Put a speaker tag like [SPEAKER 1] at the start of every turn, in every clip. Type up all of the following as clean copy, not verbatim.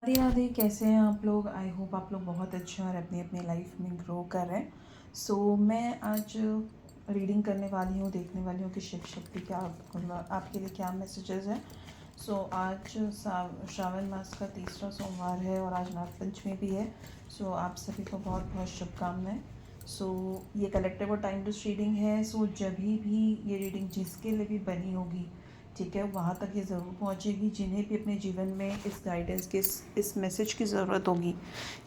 [SPEAKER 1] राधे राधे। कैसे हैं आप लोग? आई होप आप लोग बहुत अच्छा और अपनी अपनी लाइफ में ग्रो कर रहे हैं। मैं आज रीडिंग करने वाली हूँ, देखने वाली हूँ कि शिव शक्ति क्या आपके लिए क्या मैसेजेस हैं। आज श्रावण मास का तीसरा सोमवार है और आज नागपंचमी भी है। आप सभी को बहुत बहुत शुभकामनाएं। ये कलेक्टिव और टाइमलेस रीडिंग है। जब भी ये रीडिंग जिसके लिए भी बनी होगी, ठीक है, वहाँ तक ये ज़रूर पहुँचेगी। जिन्हें भी अपने जीवन में इस गाइडेंस की इस मैसेज की ज़रूरत होगी,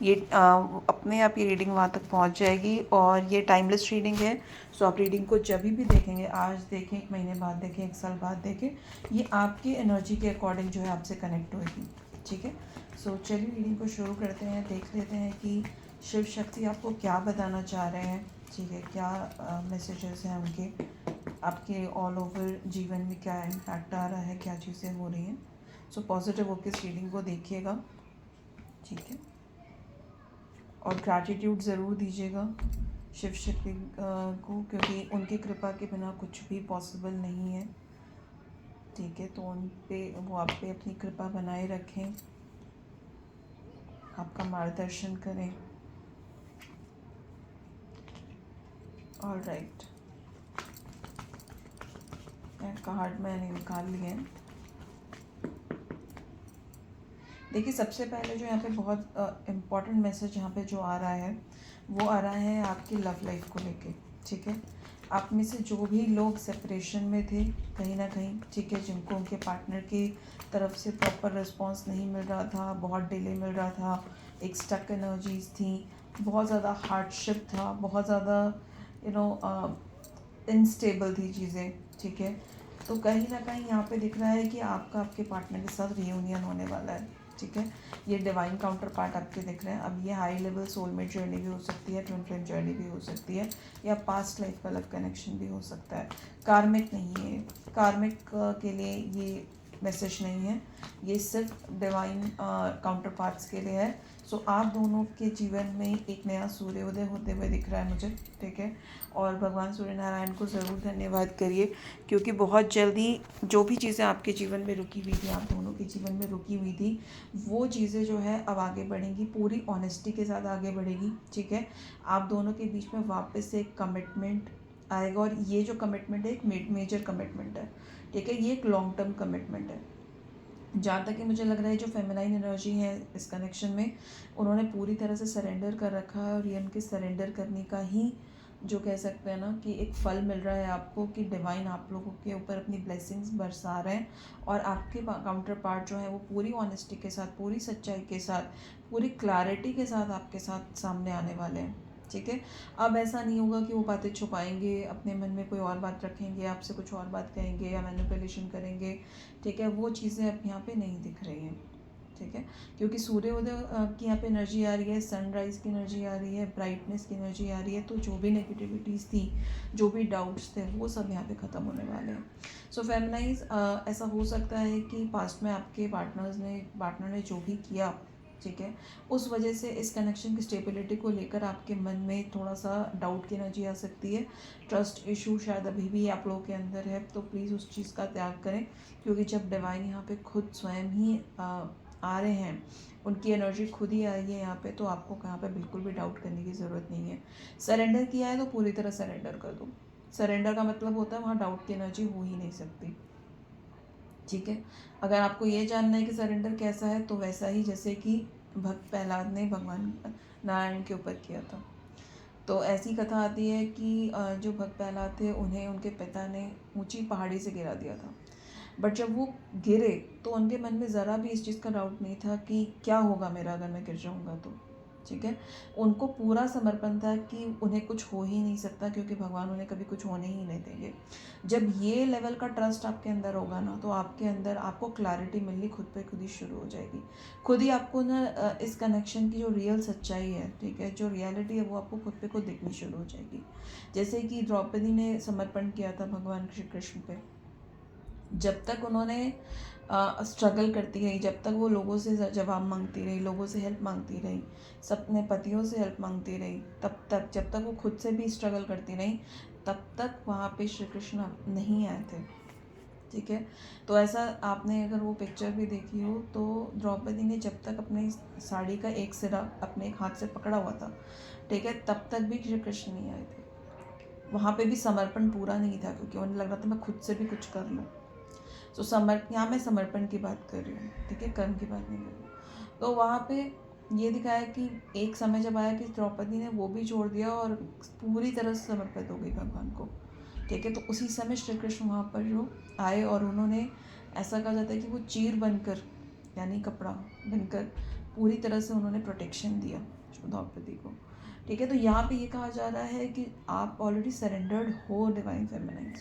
[SPEAKER 1] ये अपने आप ये रीडिंग वहाँ तक पहुँच जाएगी। और ये टाइमलेस रीडिंग है। आप रीडिंग को जब भी देखेंगे, आज देखें, 1 महीने बाद देखें, 1 साल बाद देखें, ये आपकी एनर्जी के अकॉर्डिंग जो है आपसे कनेक्ट होएगी। ठीक है। चलिए रीडिंग को शुरू करते हैं। देख लेते हैं कि शिव शक्ति आपको क्या बताना चाह रहे हैं। ठीक है, क्या मैसेजेस हैं उनके आपके ऑल ओवर जीवन में, क्या इम्पैक्ट आ रहा है, क्या चीज़ें हो रही हैं। पॉजिटिव होकर इस रीडिंग को देखिएगा। ठीक है, और ग्रैटिट्यूड ज़रूर दीजिएगा शिव शक्ति को, क्योंकि उनकी कृपा के बिना कुछ भी पॉसिबल नहीं है। ठीक है, तो उन पे वो आप पे अपनी कृपा बनाए रखें, आपका मार्गदर्शन करें। ऑल राइट, कार्ड मैंने निकाल लिए हैं। देखिए, सबसे पहले जो यहाँ पे बहुत इम्पॉर्टेंट मैसेज यहाँ पे जो आ रहा है, वो आ रहा है आपकी लव लाइफ को लेके। ठीक है, आप में से जो भी लोग सेपरेशन में थे कहीं ना कहीं, ठीक है, जिनको उनके पार्टनर की तरफ से प्रॉपर रिस्पांस नहीं मिल रहा था, बहुत डिले मिल रहा था, एक स्टक एनर्जीज थी, बहुत ज़्यादा हार्डशिप था, बहुत ज़्यादा इनस्टेबल थी चीज़ें। ठीक है, तो कहीं ना कहीं यहाँ पे दिख रहा है कि आपका आपके पार्टनर के साथ रियूनियन होने वाला है। ठीक है, ये डिवाइन काउंटर पार्ट आपके दिख रहे हैं। अब ये हाई लेवल सोलमेट जर्नी भी हो सकती है, ट्विन फ्लेम जर्नी भी हो सकती है, या पास्ट लाइफ का लव कनेक्शन भी हो सकता है। कार्मिक नहीं है, कार्मिक के लिए ये मैसेज नहीं है, ये सिर्फ डिवाइन काउंटर पार्ट्स के लिए है। आप दोनों के जीवन में एक नया सूर्योदय होते हुए दिख रहा है मुझे। ठीक है, और भगवान सूर्य नारायण को ज़रूर धन्यवाद करिए, क्योंकि बहुत जल्दी जो भी चीज़ें आपके जीवन में रुकी हुई थी, आप दोनों के जीवन में रुकी हुई थी, वो चीज़ें जो है अब आगे बढ़ेंगी, पूरी ऑनेस्टी के साथ आगे बढ़ेगी। ठीक है, आप दोनों के बीच में वापस से एक कमिटमेंट आएगा, और ये जो कमिटमेंट है एक मेजर कमिटमेंट है। ठीक है, ये एक लॉन्ग टर्म कमिटमेंट है। जहाँ तक कि मुझे लग रहा है जो फेमिनाइन एनर्जी है इस कनेक्शन में, उन्होंने पूरी तरह से सरेंडर कर रखा है, और ये उनके सरेंडर करने का ही जो कह सकते हैं ना कि एक फल मिल रहा है आपको, कि डिवाइन आप लोगों के ऊपर अपनी ब्लेसिंग्स बरसा रहे हैं, और आपके काउंटर पार्ट जो है वो पूरी ऑनेस्टी के साथ, पूरी सच्चाई के साथ, पूरी क्लैरिटी के साथ आपके साथ सामने आने वाले हैं। ठीक है, अब ऐसा नहीं होगा कि वो बातें छुपाएंगे, अपने मन में कोई और बात रखेंगे, आपसे कुछ और बात कहेंगे या मैनिपुलेशन करेंगे। ठीक है, वो चीज़ें अब यहाँ पे नहीं दिख रही हैं। ठीक है, क्योंकि सूर्योदय की यहाँ पे एनर्जी आ रही है, सनराइज़ की एनर्जी आ रही है, ब्राइटनेस की एनर्जी आ रही है, तो जो भी नेगेटिविटीज़ थी, जो भी डाउट्स थे, वो सब यहाँ पे ख़त्म होने वाले हैं। फेमिनाइज ऐसा हो सकता है कि पास्ट में आपके पार्टनर ने जो भी किया, ठीक है, उस वजह से इस कनेक्शन की स्टेबिलिटी को लेकर आपके मन में थोड़ा सा डाउट की एनर्जी आ सकती है। ट्रस्ट इशू शायद अभी भी आप लोगों के अंदर है, तो प्लीज़ उस चीज़ का त्याग करें, क्योंकि जब डिवाइन यहाँ पे खुद स्वयं ही आ रहे हैं, उनकी एनर्जी खुद ही आ रही है यहाँ पे, तो आपको यहाँ पे बिल्कुल भी डाउट करने की ज़रूरत नहीं है। सरेंडर किया है तो पूरी तरह सरेंडर कर दो। सरेंडर का मतलब होता है वहाँ डाउट की एनर्जी हो ही नहीं सकती। ठीक है, अगर आपको ये जानना है कि सरेंडर कैसा है, तो वैसा ही जैसे कि भक्त प्रहलाद ने भगवान नारायण के ऊपर किया था। तो ऐसी कथा आती है कि जो भक्त प्रहलाद थे, उन्हें उनके पिता ने ऊंची पहाड़ी से गिरा दिया था। बट जब वो गिरे तो उनके मन में ज़रा भी इस चीज़ का डाउट नहीं था कि क्या होगा मेरा अगर मैं गिर जाऊँगा तो। ठीक है, उनको पूरा समर्पण था कि उन्हें कुछ हो ही नहीं सकता, क्योंकि भगवान उन्हें कभी कुछ होने ही नहीं देंगे। जब ये लेवल का ट्रस्ट आपके अंदर होगा ना, तो आपके अंदर आपको क्लैरिटी मिलनी खुद पे खुद ही शुरू हो जाएगी। खुद ही आपको ना इस कनेक्शन की जो रियल सच्चाई है, ठीक है, जो रियलिटी है, वो आपको खुद पे खुद दिखनी शुरू हो जाएगी। जैसे कि द्रौपदी ने समर्पण किया था भगवान श्री कृष्ण पे। जब तक उन्होंने स्ट्रगल करती रही, जब तक वो लोगों से जवाब मांगती रही, लोगों से हेल्प मांगती रही, अपने पतियों से हेल्प मांगती रही, तब तक, जब तक वो खुद से भी स्ट्रगल करती रही, तब तक वहाँ पे श्री कृष्ण नहीं आए थे। ठीक है। तो ऐसा आपने अगर वो पिक्चर भी देखी हो तो द्रौपदी ने जब तक अपने साड़ी का एक सिरा अपने एक हाथ से पकड़ा हुआ था, ठीक है, तब तक भी श्री कृष्ण नहीं आए थे। वहाँ पे भी समर्पण पूरा नहीं था, क्योंकि उन्हें लग रहा था मैं खुद से भी कुछ कर लूँ। तो यहाँ मैं समर्पण की बात कर रही हूँ, ठीक है, कर्म की बात नहीं कर रही हूँ। तो वहाँ पे ये दिखाया कि एक समय जब आया कि द्रौपदी ने वो भी छोड़ दिया और पूरी तरह से समर्पित हो गई भगवान को, ठीक है। तो उसी समय श्री कृष्ण वहाँ पर जो आए और उन्होंने, ऐसा कहा जाता है कि वो चीर बनकर, यानी कपड़ा बनकर पूरी तरह से उन्होंने प्रोटेक्शन दिया द्रौपदी को, ठीक है। तो यहाँ पे ये कहा जा रहा है कि आप ऑलरेडी सरेंडर्ड हो डिवाइन फेमिनाइन,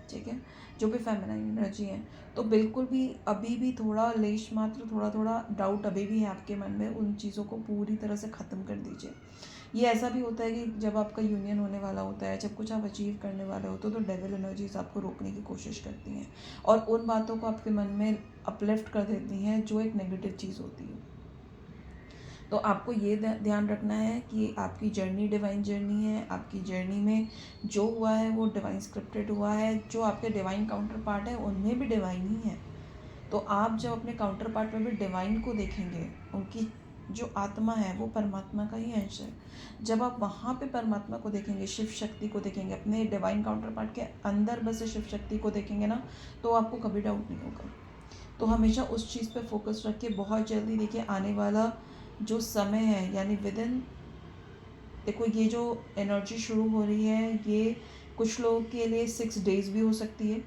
[SPEAKER 1] ठीक है, जो भी फेमिनाइन एनर्जी है। तो बिल्कुल भी अभी भी थोड़ा लेश मात्र थोड़ा थोड़ा डाउट अभी भी है आपके मन में, उन चीज़ों को पूरी तरह से ख़त्म कर दीजिए। ये ऐसा भी होता है कि जब आपका यूनियन होने वाला होता है, जब कुछ आप अचीव करने वाले होते हो, तो डेविल एनर्जीज आपको रोकने की कोशिश करती हैं और उन बातों को आपके मन में अपलिफ्ट कर देती हैं जो एक नेगेटिव चीज़ होती है। तो आपको ये ध्यान रखना है कि आपकी जर्नी डिवाइन जर्नी है, आपकी जर्नी में जो हुआ है वो डिवाइन स्क्रिप्टेड हुआ है। जो आपके डिवाइन काउंटर पार्ट है उनमें भी डिवाइन ही है। तो आप जब अपने काउंटर पार्ट में भी डिवाइन को देखेंगे, उनकी जो आत्मा है वो परमात्मा का ही अंश है। जब आप वहाँ पे परमात्मा को देखेंगे, शिव शक्ति को देखेंगे, अपने डिवाइन काउंटर पार्ट के अंदर बस शिव शक्ति को देखेंगे ना, तो आपको कभी डाउट नहीं होगा। तो हमेशा उस चीज़ पे फोकस रखिए। बहुत जल्दी देखिए आने वाला जो समय है, यानी विद इन, देखो ये जो एनर्जी शुरू हो रही है ये कुछ लोगों के लिए 6 डेज़ भी हो सकती है।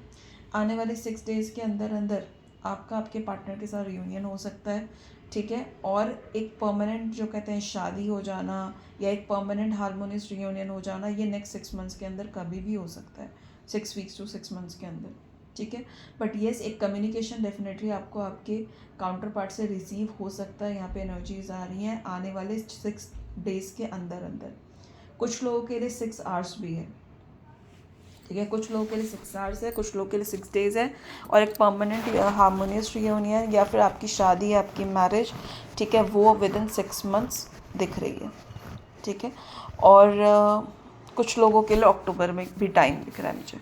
[SPEAKER 1] आने वाले 6 डेज़ के अंदर अंदर आपका आपके पार्टनर के साथ रियूनियन हो सकता है, ठीक है। और एक परमानेंट जो कहते हैं शादी हो जाना या एक परमानेंट हार्मोनियस रियूनियन हो जाना, ये नेक्स्ट 6 मंथ्स के अंदर कभी भी हो सकता है, 6 वीक्स टू 6 मंथ्स के अंदर, ठीक है। बट येस, एक कम्युनिकेशन डेफिनेटली आपको आपके काउंटर पार्ट से रिसीव हो सकता है। यहाँ पे एनर्जीज आ रही हैं आने वाले 6 डेज़ के अंदर अंदर। कुछ लोगों के लिए 6 आवर्स भी है, ठीक है, कुछ लोगों के लिए 6 आवर्स है, कुछ लोगों के लिए 6 डेज़ है। और एक परमानेंट हार्मोनियस रियूनियन या फिर आपकी शादी है, आपकी मैरिज, ठीक है, वो विद इन 6 मंथ्स दिख रही है, ठीक है। और कुछ लोगों के लिए अक्टूबर में भी टाइम दिख रहा है मुझे।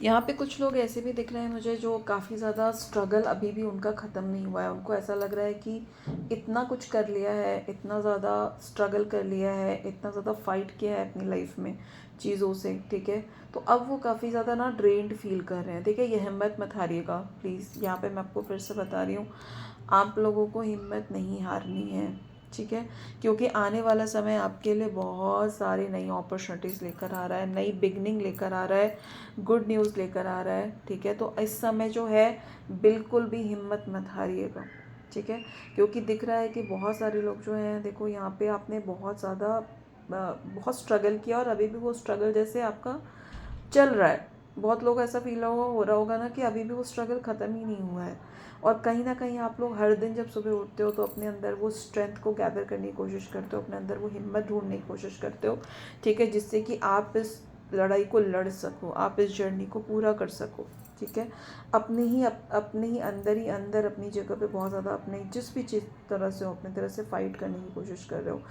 [SPEAKER 1] यहाँ पे कुछ लोग ऐसे भी दिख रहे हैं मुझे जो काफ़ी ज़्यादा स्ट्रगल अभी भी उनका ख़त्म नहीं हुआ है। उनको ऐसा लग रहा है कि इतना कुछ कर लिया है, इतना ज़्यादा स्ट्रगल कर लिया है, इतना ज़्यादा फाइट किया है अपनी लाइफ में चीज़ों से, ठीक है। तो अब वो काफ़ी ज़्यादा ना ड्रेन्ड फील कर रहे हैं। ठीक है, ये हिम्मत मत हारिएगा प्लीज़। यहाँ पे मैं आपको फिर से बता रही हूँ, आप लोगों को हिम्मत नहीं हारनी है, ठीक है, क्योंकि आने वाला समय आपके लिए बहुत सारी नई अपॉर्चुनिटीज़ लेकर आ रहा है, नई बिगनिंग लेकर आ रहा है, गुड न्यूज़ लेकर आ रहा है, ठीक है। तो इस समय जो है बिल्कुल भी हिम्मत मत हारिएगा, ठीक है, क्योंकि दिख रहा है कि बहुत सारे लोग जो हैं, देखो यहाँ पे आपने बहुत ज़्यादा बहुत स्ट्रगल किया और अभी भी वो स्ट्रगल जैसे आपका चल रहा है। बहुत लोग ऐसा फील हो रहा होगा ना कि अभी भी वो स्ट्रगल ख़त्म ही नहीं हुआ है। और कहीं ना कहीं आप लोग हर दिन जब सुबह उठते हो तो अपने अंदर वो स्ट्रेंथ को गैदर करने की कोशिश करते हो, अपने अंदर वो हिम्मत ढूंढने की कोशिश करते हो, ठीक है, जिससे कि आप इस लड़ाई को लड़ सको, आप इस जर्नी को पूरा कर सको, ठीक है। अपने ही अंदर अपनी जगह पे बहुत ज़्यादा अपने जिस भी चीज़ तरह से हो अपनी तरह से फ़ाइट करने की कोशिश कर रहे हो।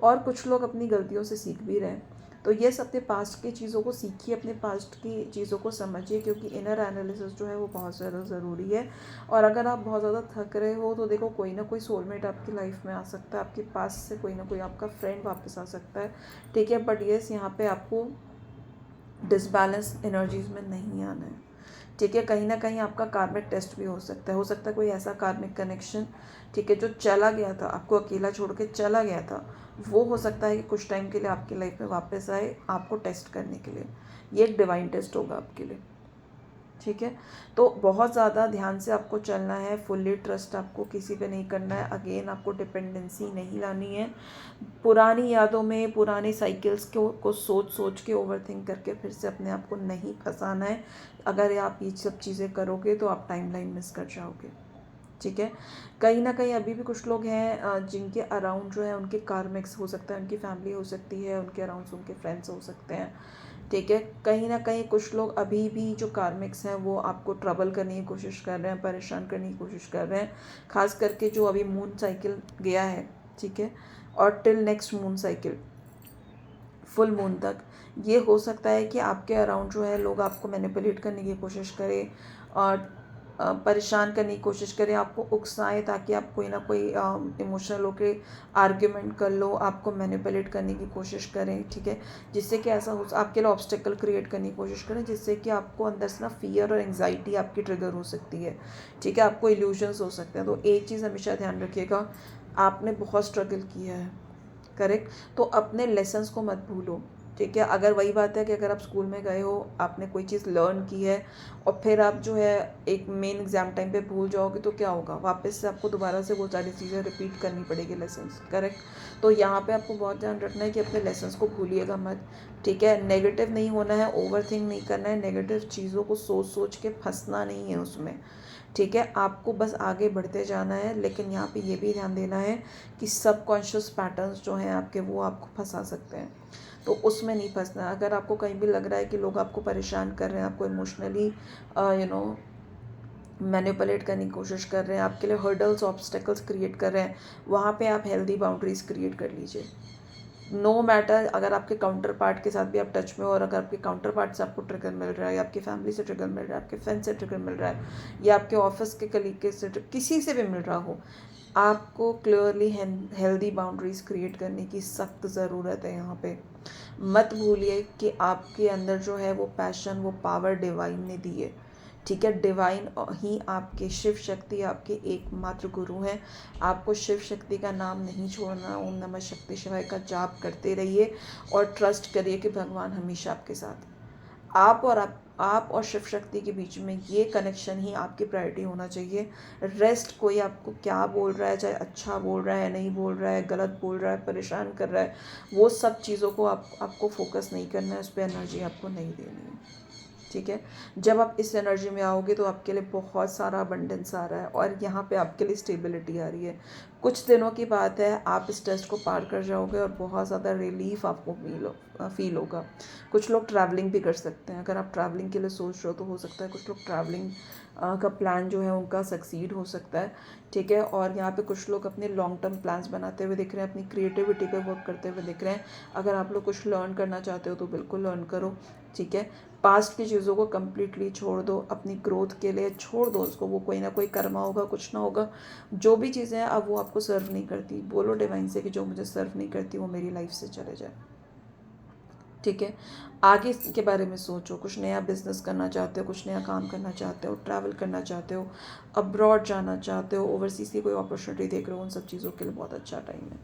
[SPEAKER 1] और कुछ लोग अपनी गलतियों से सीख भी रहे हैं। तो ये अपने पास्ट की चीज़ों को सीखिए, अपने पास्ट की चीज़ों को समझिए, क्योंकि इनर एनालिसिस जो है वो बहुत ज़्यादा ज़रूरी है। और अगर आप बहुत ज़्यादा थक रहे हो तो देखो कोई ना कोई सोलमेट आपकी लाइफ में आ सकता है, आपके पास से कोई ना कोई आपका फ्रेंड वापस आ सकता है, ठीक है। बट येस, यहाँ पे आपको डिसबैलेंस एनर्जीज़ में नहीं आना है, ठीक है। कहीं ना कहीं आपका कार्मिक टेस्ट भी हो सकता है कोई ऐसा कार्मिक कनेक्शन, ठीक है, जो चला गया था, आपको अकेला छोड़ के चला गया था, वो हो सकता है कि कुछ टाइम के लिए आपकी लाइफ में वापस आए आपको टेस्ट करने के लिए। ये एक डिवाइन टेस्ट होगा आपके लिए, ठीक है। तो बहुत ज़्यादा ध्यान से आपको चलना है, फुल्ली ट्रस्ट आपको किसी पे नहीं करना है। अगेन आपको डिपेंडेंसी नहीं लानी है, पुरानी यादों में पुराने साइकिल्स को सोच के ओवरथिंक करके फिर से अपने आप को नहीं फंसाना है। अगर आप ये सब चीज़ें करोगे तो आप टाइमलाइन मिस कर जाओगे, ठीक है। कहीं ना कहीं अभी भी कुछ लोग हैं जिनके अराउंड जो है उनके कार्मिक्स हो सकता है, उनकी फैमिली हो सकती है, उनके अराउंड उनके फ्रेंड्स हो सकते हैं, ठीक है। कहीं ना कहीं कुछ लोग अभी भी जो कार्मिक्स हैं वो आपको ट्रबल करने की कोशिश कर रहे हैं, परेशान करने की कोशिश कर रहे हैं, खास करके जो अभी मून साइकिल गया है, ठीक है, और till next moon cycle full moon तक। ये हो सकता है कि आपके अराउंड जो है लोग आपको मैनिपुलेट करने की कोशिश करें और परेशान करने की कोशिश करें, आपको उकसाएं ताकि आप कोई ना कोई इमोशनल होकर आर्ग्यूमेंट कर लो, आपको मैनिपुलेट करने की कोशिश करें, ठीक है, जिससे कि ऐसा हो आपके लिए ऑब्स्टेकल क्रिएट करने की कोशिश करें, जिससे कि आपको अंदर से ना फियर और एंग्जाइटी आपकी ट्रिगर हो सकती है, ठीक है, आपको इल्यूजन्स हो सकते हैं। तो एक चीज़ हमेशा ध्यान रखिएगा, आपने बहुत स्ट्रगल किया है, करेक्ट, तो अपने लेसन्स को मत भूलो, ठीक है। अगर वही बात है कि अगर आप स्कूल में गए हो, आपने कोई चीज़ लर्न की है और फिर आप जो है एक मेन एग्ज़ाम टाइम पे भूल जाओगे तो क्या होगा, वापस से आपको दोबारा से वो सारी चीज़ें रिपीट करनी पड़ेगी, लेसन्स, करेक्ट। तो यहाँ पे आपको बहुत ध्यान रखना है कि अपने लेसन्स को भूलिएगा मत, ठीक है। नेगेटिव नहीं होना है, ओवर थिंक नहीं करना है, नेगेटिव चीज़ों को सोच सोच के फंसना नहीं है उसमें, ठीक है। आपको बस आगे बढ़ते जाना है, लेकिन यहाँ पे ये भी ध्यान देना है कि सबकॉन्शियस पैटर्न्स जो हैं आपके, वो आपको फंसा सकते हैं, तो उसमें नहीं फंसना। अगर आपको कहीं भी लग रहा है कि लोग आपको परेशान कर रहे हैं, आपको इमोशनली मैनिपुलेट करने की कोशिश कर रहे हैं, आपके लिए हर्डल्स ऑब्स्टेकल्स क्रिएट कर रहे हैं, वहाँ पे आप हेल्दी बाउंड्रीज क्रिएट कर लीजिए। नो मैटर अगर आपके काउंटर पार्ट के साथ भी आप टच में हो, और अगर आपके काउंटर पार्ट से आपको ट्रिगर मिल रहा है, या आपकी फैमिली से ट्रिगर मिल रहा है, आपके फ्रेंड से ट्रिगर मिल रहा है, या आपके ऑफिस के कलीग के से, किसी से भी मिल रहा हो, आपको क्लियरली हेल्दी बाउंड्रीज क्रिएट करने की सख्त ज़रूरत है। यहाँ पे मत भूलिए कि आपके अंदर जो है वो पैशन, वो पावर डिवाइन ने दी है, ठीक है। डिवाइन ही आपके शिव शक्ति आपके एकमात्र गुरु हैं। आपको शिव शक्ति का नाम नहीं छोड़ना, ओम नमः शक्ति शिवाय का जाप करते रहिए और ट्रस्ट करिए कि भगवान हमेशा आपके साथ। आप और शिव शक्ति के बीच में ये कनेक्शन ही आपकी प्रायोरिटी होना चाहिए। रेस्ट कोई आपको क्या बोल रहा है, चाहे अच्छा बोल रहा है, नहीं बोल रहा है, गलत बोल रहा है, परेशान कर रहा है, वो सब चीज़ों को आपको फोकस नहीं करना है, उस पर एनर्जी आपको नहीं देनी है, ठीक है। जब आप इस एनर्जी में आओगे तो आपके लिए बहुत सारा अबंडेंस आ रहा है और यहाँ पे आपके लिए स्टेबिलिटी आ रही है। कुछ दिनों की बात है, आप इस टेस्ट को पार कर जाओगे और बहुत ज़्यादा रिलीफ आपको फील होगा। कुछ लोग ट्रैवलिंग भी कर सकते हैं, अगर आप ट्रैवलिंग के लिए सोच रहे हो तो हो सकता है कुछ लोग ट्रैवलिंग का प्लान जो है उनका सक्सीड हो सकता है, ठीक है। और यहाँ पे कुछ लोग अपने लॉन्ग टर्म प्लान्स बनाते हुए दिख रहे हैं, अपनी क्रिएटिविटी पे वर्क करते हुए दिख रहे हैं। अगर आप लोग कुछ लर्न करना चाहते हो तो बिल्कुल लर्न करो, ठीक है। पास्ट की चीज़ों को कम्प्लीटली छोड़ दो, अपनी ग्रोथ के लिए छोड़ दो उसको, वो कोई ना कोई कर्मा होगा, कुछ ना होगा। जो भी चीज़ें हैं अब वो आपको सर्व नहीं करती, बोलो डिवाइन से कि जो मुझे सर्व नहीं करती वो मेरी लाइफ से चले जाए, ठीक है। आगे के बारे में सोचो, कुछ नया बिजनेस करना चाहते हो, कुछ नया काम करना चाहते हो, ट्रैवल करना चाहते हो, अब्रॉड जाना चाहते हो, ओवरसीज़ की कोई अपॉर्चुनिटी देख रहे हो, उन सब चीज़ों के लिए बहुत अच्छा टाइम है,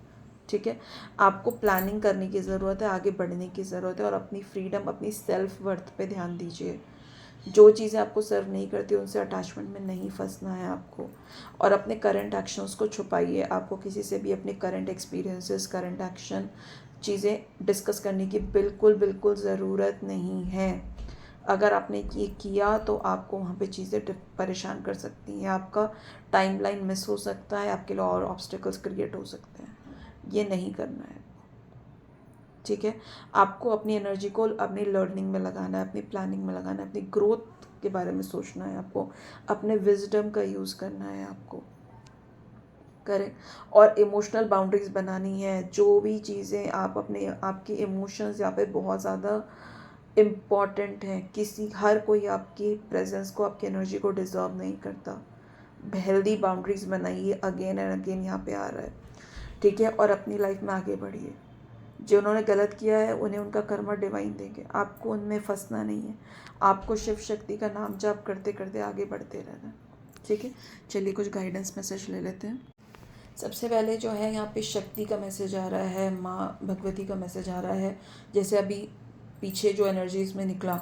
[SPEAKER 1] ठीक है। आपको प्लानिंग करने की ज़रूरत है, आगे बढ़ने की ज़रूरत है और अपनी फ्रीडम, अपनी सेल्फ वर्थ पे ध्यान दीजिए। जो चीज़ें आपको सर्व नहीं करती उनसे अटैचमेंट में नहीं फंसना है आपको, और अपने करंट एक्शंस को छुपाइए। आपको किसी से भी अपने करंट एक्सपीरियंसेस, करंट एक्शन चीज़ें डिस्कस करने की बिल्कुल ज़रूरत नहीं है। अगर आपने ये किया तो आपको वहाँ पे चीज़ें परेशान कर सकती हैं, आपका टाइमलाइन मिस हो सकता है, आपके लिए और ऑब्स्टिकल्स क्रिएट हो सकते हैं। ये नहीं करना है, ठीक है। आपको अपनी एनर्जी को अपनी लर्निंग में लगाना है, अपनी प्लानिंग में लगाना है, अपनी ग्रोथ के बारे में सोचना है, आपको अपने विजडम का यूज़ करना है, आपको करें। और इमोशनल बाउंड्रीज बनानी है। जो भी चीज़ें आप अपने आपके इमोशंस यहाँ पे बहुत ज़्यादा इम्पॉर्टेंट हैं, हर कोई आपकी प्रेजेंस को, आपकी एनर्जी को डिज़र्व नहीं करता। हेल्दी बाउंड्रीज बनाइए, अगेन एंड अगेन यहाँ पे आ रहा है, ठीक है। और अपनी लाइफ में आगे बढ़िए। जो उन्होंने गलत किया है उन्हें उनका कर्म डिवाइन देंगे, आपको उनमें फंसना नहीं है। आपको शिव शक्ति का नाम जाप करते करते आगे बढ़ते रहना, ठीक है। चलिए कुछ गाइडेंस मैसेज ले लेते हैं। सबसे पहले जो है यहाँ पे शक्ति का मैसेज आ रहा है, माँ भगवती का मैसेज आ रहा है। जैसे अभी पीछे जो एनर्जीज में निकला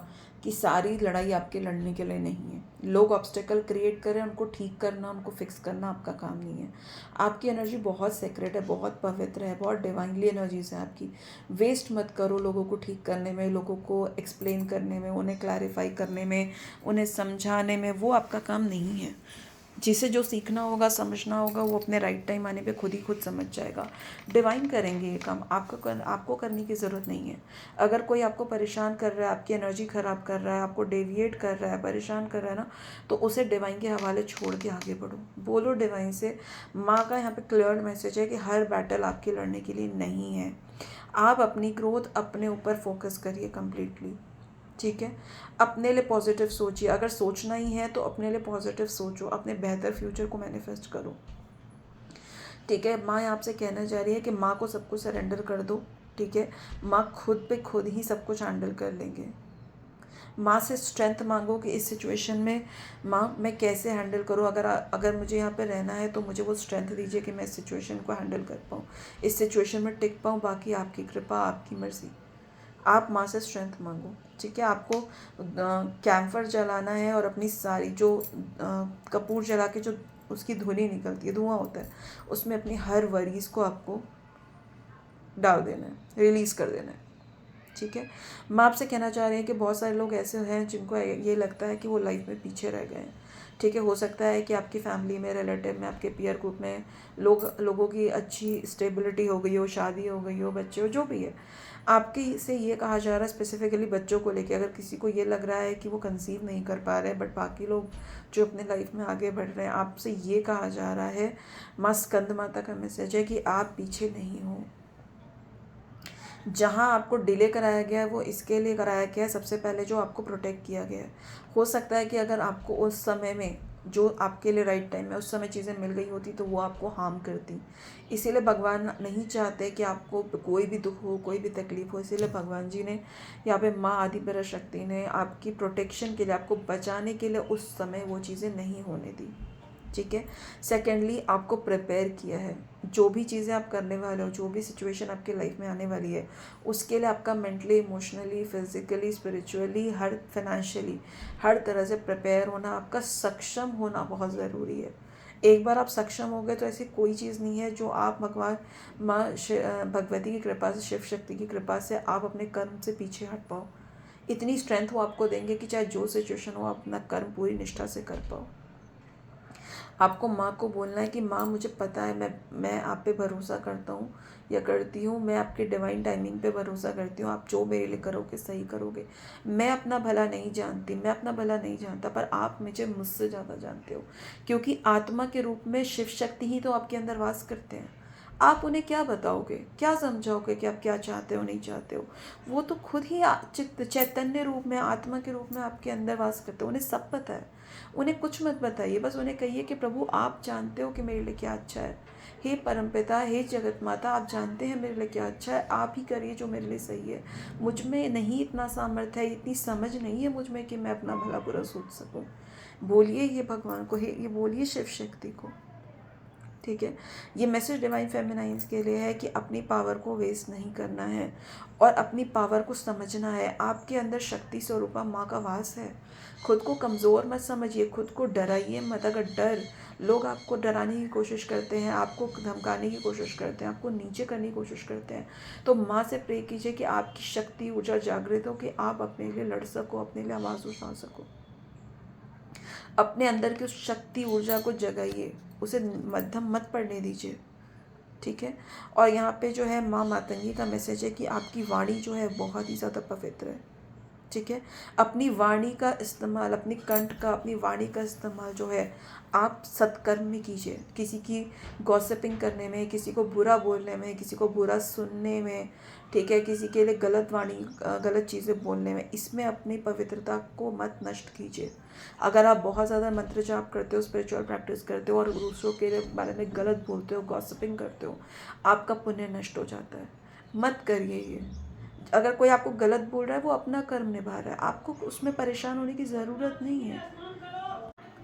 [SPEAKER 1] कि सारी लड़ाई आपके लड़ने के लिए नहीं है। लोग ऑब्स्टेकल क्रिएट करें, उनको ठीक करना, उनको फिक्स करना आपका काम नहीं है। आपकी एनर्जी बहुत सेक्रेट है, बहुत पवित्र है, बहुत डिवाइनली एनर्जीज है आपकी। वेस्ट मत करो लोगों को ठीक करने में, लोगों को एक्सप्लेन करने में, उन्हें क्लैरिफाई करने में, उन्हें समझाने में। वो आपका काम नहीं है। जिसे जो सीखना होगा, समझना होगा, वो अपने राइट टाइम आने पे खुद ही खुद समझ जाएगा। डिवाइन करेंगे ये काम, आपको करने की ज़रूरत नहीं है। अगर कोई आपको परेशान कर रहा है, आपकी एनर्जी ख़राब कर रहा है, आपको डेविएट कर रहा है, परेशान कर रहा है ना, तो उसे डिवाइन के हवाले छोड़ के आगे बढ़ो। बोलो डिवाइन से। माँ का यहाँ पे क्लियर मैसेज है कि हर बैटल आपके लड़ने के लिए नहीं है। आप अपनी ग्रोथ अपने ऊपर फोकस करिए कम्प्लीटली, ठीक है। अपने लिए पॉजिटिव सोचिए, अगर सोचना ही है तो अपने लिए पॉजिटिव सोचो, अपने बेहतर फ्यूचर को मैनिफेस्ट करो, ठीक है। माँ आपसे कहना चाह रही है कि माँ को सब कुछ सरेंडर कर दो, ठीक है। माँ खुद पे खुद ही सब कुछ हैंडल कर लेंगे। माँ से स्ट्रेंथ मांगो कि इस सिचुएशन में माँ मैं कैसे हैंडल करूँ, अगर मुझे यहाँ पे रहना है तो मुझे वो स्ट्रेंथ दीजिए कि मैं इस सिचुएशन को हैंडल कर पाऊँ, इस सिचुएशन में टिक पाऊँ। बाकी आपकी कृपा, आपकी मर्ज़ी। आप माँ से स्ट्रेंथ मांगो, ठीक है। आपको कैम्फर जलाना है और अपनी सारी जो कपूर जला के जो उसकी धुनी निकलती है, धुआं होता है, उसमें अपनी हर वरीज़ को आपको डाल देना है, रिलीज़ कर देना है, ठीक है। मैं आपसे कहना चाह रही हूँ कि बहुत सारे लोग ऐसे हैं जिनको ये लगता है कि वो लाइफ में पीछे रह गए हैं, ठीक है। हो सकता है कि आपकी फैमिली में, रिलेटिव में, आपके पीयर ग्रुप में लोगों की अच्छी स्टेबिलिटी हो गई हो, शादी हो गई हो, बच्चे हो, जो भी है। आपके से ये कहा जा रहा है स्पेसिफिकली बच्चों को लेके, अगर किसी को ये लग रहा है कि वो कंसीव नहीं कर पा रहे बट बाकी लोग जो अपने लाइफ में आगे बढ़ रहे हैं, आपसे ये कहा जा रहा है, माँ स्कंद माता का मैसेज है कि आप पीछे नहीं हो। जहाँ आपको डिले कराया गया है वो इसके लिए कराया गया है, सबसे पहले जो आपको प्रोटेक्ट किया गया है। हो सकता है कि अगर आपको उस समय में जो आपके लिए राइट टाइम है उस समय चीज़ें मिल गई होती तो वो आपको हार्म करती। इसीलिए भगवान नहीं चाहते कि आपको कोई भी दुख हो, कोई भी तकलीफ हो। इसीलिए भगवान जी ने यहाँ पे माँ आदि पराशक्ति ने आपकी प्रोटेक्शन के लिए, आपको बचाने के लिए उस समय वो चीज़ें नहीं होने दी, ठीक है। सेकेंडली आपको प्रिपेयर किया है, जो भी चीज़ें आप करने वाले हो, जो भी सिचुएशन आपके लाइफ में आने वाली है, उसके लिए आपका मेंटली, इमोशनली, फिजिकली, स्पिरिचुअली, हर फाइनेंशियली, हर तरह से प्रिपेयर होना, आपका सक्षम होना बहुत ज़रूरी है। एक बार आप सक्षम हो गए तो ऐसी कोई चीज़ नहीं है जो आप भगवान माँ भगवती की कृपा से, शिव शक्ति की कृपा से आप अपने कर्म से पीछे हट पाओ। इतनी स्ट्रेंथ वो आपको देंगे कि चाहे जो सिचुएशन हो, आप अपना कर्म पूरी निष्ठा से कर पाओ। आपको माँ को बोलना है कि माँ मुझे पता है, मैं आप पे भरोसा करता हूँ या करती हूँ, मैं आपके डिवाइन टाइमिंग पे भरोसा करती हूँ, आप जो मेरे लिए करोगे सही करोगे। मैं अपना भला नहीं जानती, मैं अपना भला नहीं जानता, पर आप मुझसे ज़्यादा जानते हो, क्योंकि आत्मा के रूप में शिव शक्ति ही तो आपके अंदर वास करते हैं। आप उन्हें क्या बताओगे, क्या समझाओगे कि आप क्या चाहते हो, नहीं चाहते हो? वो तो खुद ही चैतन्य रूप में, आत्मा के रूप में आपके अंदर वास करते हो, उन्हें सब पता है। उन्हें कुछ मत बताइए, बस उन्हें कहिए कि प्रभु आप जानते हो कि मेरे लिए क्या अच्छा है। हे परमपिता, हे जगत माता, आप जानते हैं मेरे लिए क्या अच्छा है, आप ही करिए जो मेरे लिए सही है। मुझ में नहीं इतना सामर्थ्य है, इतनी समझ नहीं है मुझ में कि मैं अपना भला बुरा सोच सकूं। बोलिए ये भगवान को, ये बोलिए शिव शक्ति को, ठीक है। ये मैसेज डिवाइन फेमिनाइंस के लिए है कि अपनी पावर को वेस्ट नहीं करना है और अपनी पावर को समझना है। आपके अंदर शक्ति स्वरूपा माँ का वास है। खुद को कमज़ोर मत समझिए, खुद को डराइए मत। अगर लोग आपको डराने की कोशिश करते हैं, आपको धमकाने की कोशिश करते हैं, आपको नीचे करने की कोशिश करते हैं, तो माँ से प्रे कीजिए कि आपकी शक्ति, ऊर्जा जागृत हो, कि आप अपने लिए लड़ सको, अपने लिए आवाज़ उठा सको। अपने अंदर की उस शक्ति ऊर्जा को जगाइए, उसे मध्यम मत पड़ने दीजिए, ठीक है। और यहाँ पे जो है माँ मातंगी का मैसेज है कि आपकी वाणी जो है बहुत ही ज़्यादा पवित्र है, ठीक है। अपनी वाणी का इस्तेमाल, अपनी कंठ का, अपनी वाणी का इस्तेमाल जो है आप सत्कर्म में कीजिए। किसी की गॉसिपिंग करने में, किसी को बुरा बोलने में, किसी को बुरा सुनने में, ठीक है, किसी के लिए गलत वाणी, गलत चीज़ें बोलने में, इसमें अपनी पवित्रता को मत नष्ट कीजिए। अगर आप बहुत ज़्यादा मंत्र जाप करते हो, स्पिरिचुअल प्रैक्टिस करते हो और दूसरों के बारे में गलत बोलते हो, गॉसिपिंग करते हो, आपका पुण्य नष्ट हो जाता है। मत करिए ये। अगर कोई आपको गलत बोल रहा है, वो अपना कर्म निभा रहा है, आपको उसमें परेशान होने की ज़रूरत नहीं है।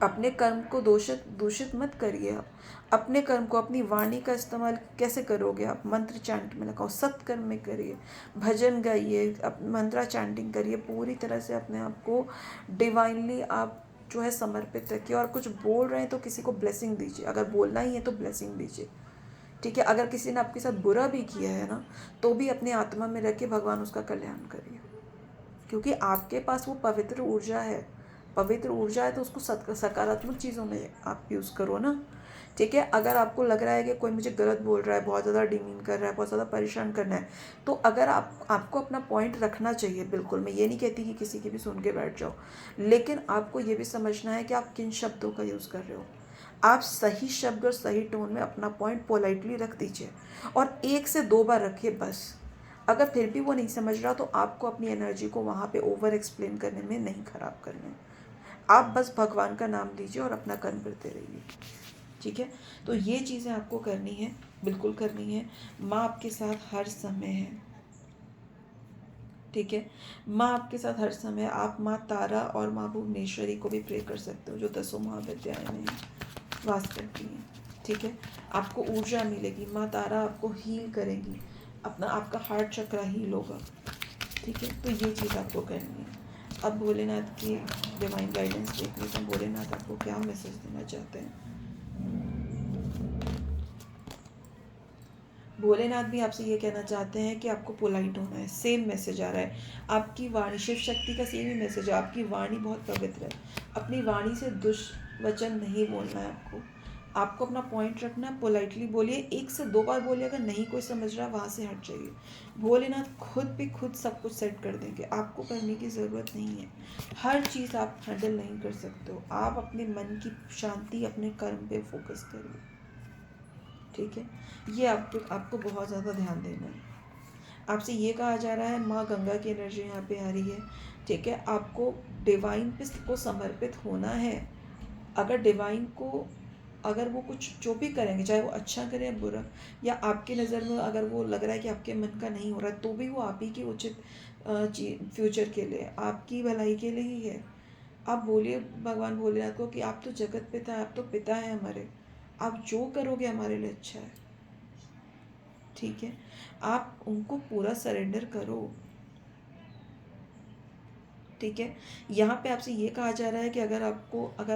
[SPEAKER 1] अपने कर्म को दूषित मत करिए। आप अपने कर्म को, अपनी वाणी का इस्तेमाल कैसे करोगे? आप मंत्र चैंट में लगाओ, सत्कर्म में करिए, भजन गाइए, मंत्रा चैंटिंग करिए, पूरी तरह से अपने आप को डिवाइनली आप जो है समर्पित रखिए। और कुछ बोल रहे हैं तो किसी को ब्लेसिंग दीजिए, अगर बोलना ही है तो ब्लेसिंग दीजिए, ठीक है। अगर किसी ने आपके साथ बुरा भी किया है ना, तो भी अपनी आत्मा में रख के भगवान उसका कल्याण करिए, क्योंकि आपके पास वो पवित्र ऊर्जा है। पवित्र ऊर्जा है तो उसको सकारात्मक चीज़ों में आप यूज़ करो ना, ठीक है। अगर आपको लग रहा है कि कोई मुझे गलत बोल रहा है, बहुत ज़्यादा डिमीन कर रहा है, बहुत ज़्यादा परेशान करना है, तो अगर आपको अपना पॉइंट रखना चाहिए, बिल्कुल। मैं ये नहीं कहती कि किसी की भी सुन के बैठ जाओ, लेकिन आपको ये भी समझना है कि आप किन शब्दों का यूज़ कर रहे हो। आप सही शब्द और सही टोन में अपना पॉइंट पोलाइटली रख दीजिए, और 1 से 2 बार रखिए बस। अगर फिर भी वो नहीं समझ रहा तो आपको अपनी एनर्जी को वहाँ पे ओवर एक्सप्लेन करने में नहीं ख़राब करना है। आप बस भगवान का नाम लीजिए और अपना कर्म करते रहिए, ठीक है। तो ये चीज़ें आपको करनी है, बिल्कुल करनी है। माँ आपके साथ हर समय है, ठीक है। माँ आपके साथ हर समय, आप माँ तारा और माँ भुवनेश्वरी को भी प्रे कर सकते हो, जो 10 महाविद्यालय में वास करती हैं, ठीक है। आपको ऊर्जा मिलेगी, माँ तारा आपको हील करेंगी, अपना आपका हार्ट चक्र हील होगा, ठीक है। तो ये चीज़ आपको करनी है। अब भोलेनाथ की डिवाइन गाइडेंस देखने से भोलेनाथ आपको क्या मैसेज देना चाहते हैं। भोलेनाथ भी आपसे ये कहना चाहते हैं कि आपको पोलाइट होना है। सेम मैसेज आ रहा है, आपकी वाणी, शिव शक्ति का सेम ही मैसेज है, आपकी वाणी बहुत पवित्र है। अपनी वाणी से दुष्वचन नहीं बोलना है आपको अपना पॉइंट रखना है, पोलाइटली बोलिए, 1 से 2 बार बोलिए, अगर नहीं कोई समझ रहा वहाँ से हट जाइए। भोलेनाथ खुद भी खुद सब कुछ सेट कर देंगे, आपको करने की ज़रूरत नहीं है। हर चीज़ आप हैंडल नहीं कर सकते हो, आप अपने मन की शांति, अपने कर्म पे फोकस करिए, ठीक है। ये आपको बहुत ज़्यादा ध्यान देना है। आपसे ये कहा जा रहा है, माँ गंगा की एनर्जी यहाँ पे आ रही है, ठीक है। आपको डिवाइन पे को समर्पित होना है। अगर डिवाइन को, अगर वो कुछ जो भी करेंगे, चाहे वो अच्छा करें या बुरा, या आपकी नज़र में अगर वो लग रहा है कि आपके मन का नहीं हो रहा है, तो भी वो आप ही की उचित फ्यूचर के लिए, आपकी भलाई के लिए ही है। आप बोलिए भगवान भोलेनाथ को कि आप तो जगत पिता है, आप तो पिता है हमारे, आप जो करोगे हमारे लिए अच्छा है, ठीक है। आप उनको पूरा सरेंडर करो, ठीक है। यहाँ पे आपसे ये कहा जा रहा है कि अगर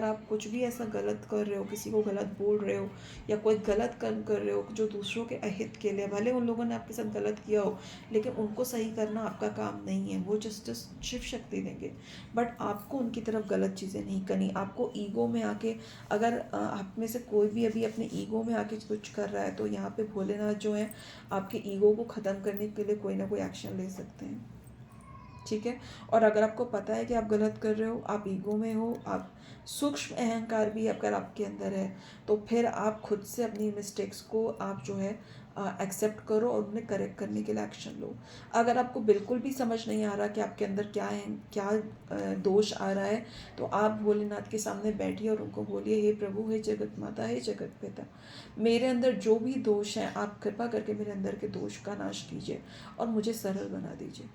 [SPEAKER 1] आप कुछ भी ऐसा गलत कर रहे हो, किसी को गलत बोल रहे हो या कोई गलत कर्म कर रहे हो जो दूसरों के अहित के लिए, भले उन लोगों ने आपके साथ गलत किया हो, लेकिन उनको सही करना आपका काम नहीं है, वो जस्टिस शिव शक्ति देंगे। बट आपको उनकी तरफ गलत चीज़ें नहीं करनी। आपको ईगो में आके, अगर आप में से कोई भी अभी अपने ईगो में आके कुछ कर रहा है, तो यहाँ पे भोलेनाथ जो है आपके ईगो को ख़त्म करने के लिए कोई ना कोई एक्शन ले सकते हैं, ठीक है। और अगर आपको पता है कि आप गलत कर रहे हो, आप ईगो में हो, आप सूक्ष्म अहंकार भी अगर आपके अंदर है, तो फिर आप खुद से अपनी मिस्टेक्स को आप जो है एक्सेप्ट करो और उन्हें करेक्ट करने के लिए एक्शन लो। अगर आपको बिल्कुल भी समझ नहीं आ रहा कि आपके अंदर क्या है, क्या दोष आ रहा है, तो आप भोलेनाथ के सामने बैठिए और उनको बोलिए, हे प्रभु, हे जगत माता, हे जगत पिता, मेरे अंदर जो भी दोष हैं, आप कृपा करके मेरे अंदर के दोष का नाश कीजिए और मुझे सरल बना दीजिए,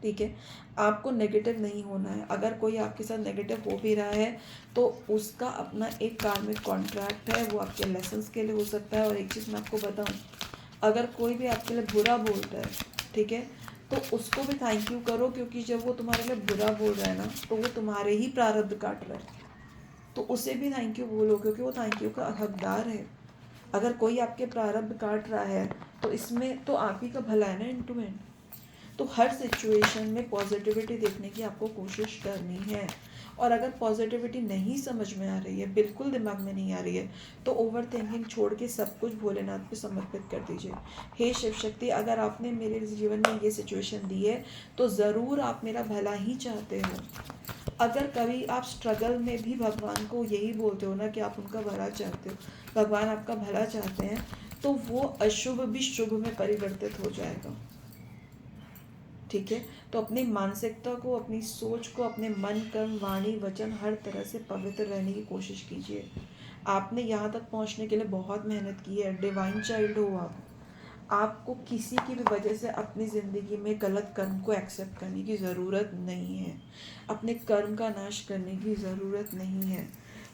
[SPEAKER 1] ठीक है। आपको नेगेटिव नहीं होना है। अगर कोई आपके साथ नेगेटिव हो भी रहा है, तो उसका अपना एक कार्मिक कॉन्ट्रैक्ट है, वो आपके लेसन्स के लिए हो सकता है। और एक चीज़ मैं आपको बताऊं, अगर कोई भी आपके लिए बुरा बोलता है, ठीक है, तो उसको भी थैंक यू करो, क्योंकि जब वो तुम्हारे लिए बुरा बोल रहा है ना, तो वो तुम्हारे ही प्रारब्ध काट रहा है, तो उसे भी थैंक यू बोलो, क्योंकि वो थैंक यू का हकदार है। अगर कोई आपके प्रारब्ध काट रहा है, तो इसमें तो आप ही का भला है ना, एंड टू एंड। तो हर सिचुएशन में पॉजिटिविटी देखने की आपको कोशिश करनी है। और अगर पॉजिटिविटी नहीं समझ में आ रही है, बिल्कुल दिमाग में नहीं आ रही है, तो ओवर थिंकिंग छोड़ के सब कुछ भोलेनाथ पे समर्पित कर दीजिए। हे शिव शक्ति, अगर आपने मेरे जीवन में ये सिचुएशन दी है, तो ज़रूर आप मेरा भला ही चाहते हो। अगर कभी आप स्ट्रगल में भी भगवान को यही बोलते हो ना कि आप उनका भला चाहते हो, भगवान आपका भला चाहते हैं, तो वो अशुभ भी शुभ में परिवर्तित हो जाएगा, ठीक है। तो अपनी मानसिकता को, अपनी सोच को, अपने मन, कर्म, वाणी, वचन, हर तरह से पवित्र रहने की कोशिश कीजिए। आपने यहाँ तक पहुँचने के लिए बहुत मेहनत की है, डिवाइन चाइल्ड हो आप। आपको किसी की भी वजह से अपनी ज़िंदगी में गलत कर्म को एक्सेप्ट करने की ज़रूरत नहीं है, अपने कर्म का नाश करने की ज़रूरत नहीं है।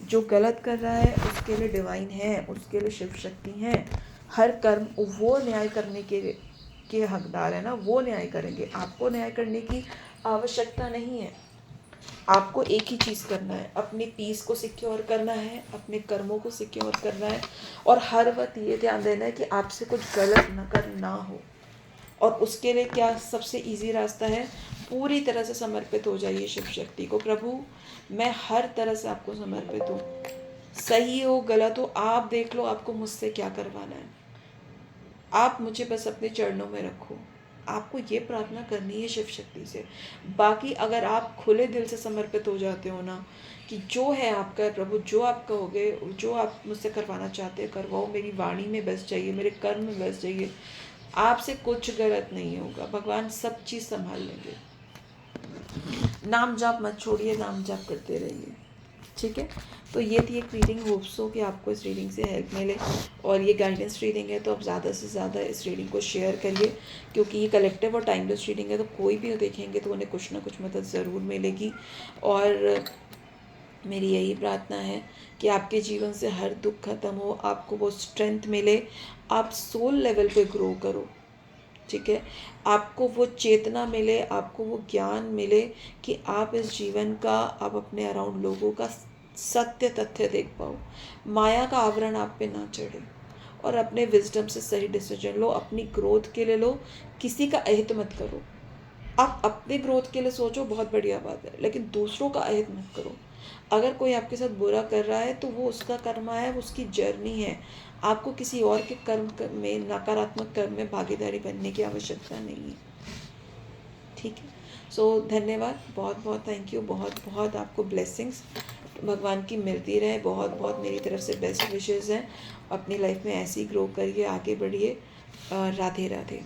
[SPEAKER 1] जो गलत कर रहा है उसके लिए डिवाइन है, उसके लिए शिव शक्ति है। हर कर्म वो न्याय करने के हकदार है ना, वो न्याय करेंगे। आपको न्याय करने की आवश्यकता नहीं है। आपको एक ही चीज़ करना है, अपनी पीस को सिक्योर करना है, अपने कर्मों को सिक्योर करना है, और हर वक्त ये ध्यान देना है कि आपसे कुछ गलत ना हो। और उसके लिए क्या सबसे इजी रास्ता है, पूरी तरह से समर्पित हो जाइए शिव शक्ति को। प्रभु, मैं हर तरह से आपको समर्पित हूँ, सही हो गलत हो आप देख लो, आपको मुझसे क्या करवाना है, आप मुझे बस अपने चरणों में रखो। आपको ये प्रार्थना करनी है शिव शक्ति से। बाकी अगर आप खुले दिल से समर्पित हो जाते हो ना, कि जो है आपका है प्रभु, जो आप कहोगे, जो आप मुझसे करवाना चाहते हैं करवाओ, मेरी वाणी में बस जाइए, मेरे कर्म में बस जाइए, आपसे कुछ गलत नहीं होगा, भगवान सब चीज़ संभाल लेंगे। नाम जाप मत छोड़िए, नाम जाप करते रहिए, ठीक है। तो ये थी एक रीडिंग, होप्स हो कि आपको इस रीडिंग से हेल्प मिले। और ये गाइडेंस रीडिंग है, तो आप ज़्यादा से ज़्यादा इस रीडिंग को शेयर करिए, क्योंकि ये कलेक्टिव और टाइमलेस रीडिंग है, तो कोई भी देखेंगे तो उन्हें कुछ ना कुछ मदद ज़रूर मिलेगी। और मेरी यही प्रार्थना है कि आपके जीवन से हर दुख खत्म हो, आपको वो स्ट्रेंथ मिले, आप सोल लेवल पे ग्रो करो, ठीक है। आपको वो चेतना मिले, आपको वो ज्ञान मिले कि आप इस जीवन का, आप अपने अराउंड लोगों का सत्य तथ्य देख पाओ, माया का आवरण आप पे ना चढ़े, और अपने विजडम से सही डिसीजन लो, अपनी ग्रोथ के लिए लो, किसी का अहित मत करो। आप अपने ग्रोथ के लिए सोचो, बहुत बढ़िया बात है, लेकिन दूसरों का अहित मत करो। अगर कोई आपके साथ बुरा कर रहा है तो वो उसका कर्म है, वो उसकी जर्नी है, आपको किसी और के कर्म में, नकारात्मक कर्म में भागीदारी बनने की आवश्यकता नहीं है, ठीक है। सो धन्यवाद, बहुत बहुत थैंक यू, बहुत बहुत आपको ब्लेसिंग्स भगवान की मिलती रहे, बहुत बहुत मेरी तरफ से बेस्ट विशेज़ हैं। अपनी लाइफ में ऐसे ही ग्रो करिए, आगे बढ़िए। राधे राधे।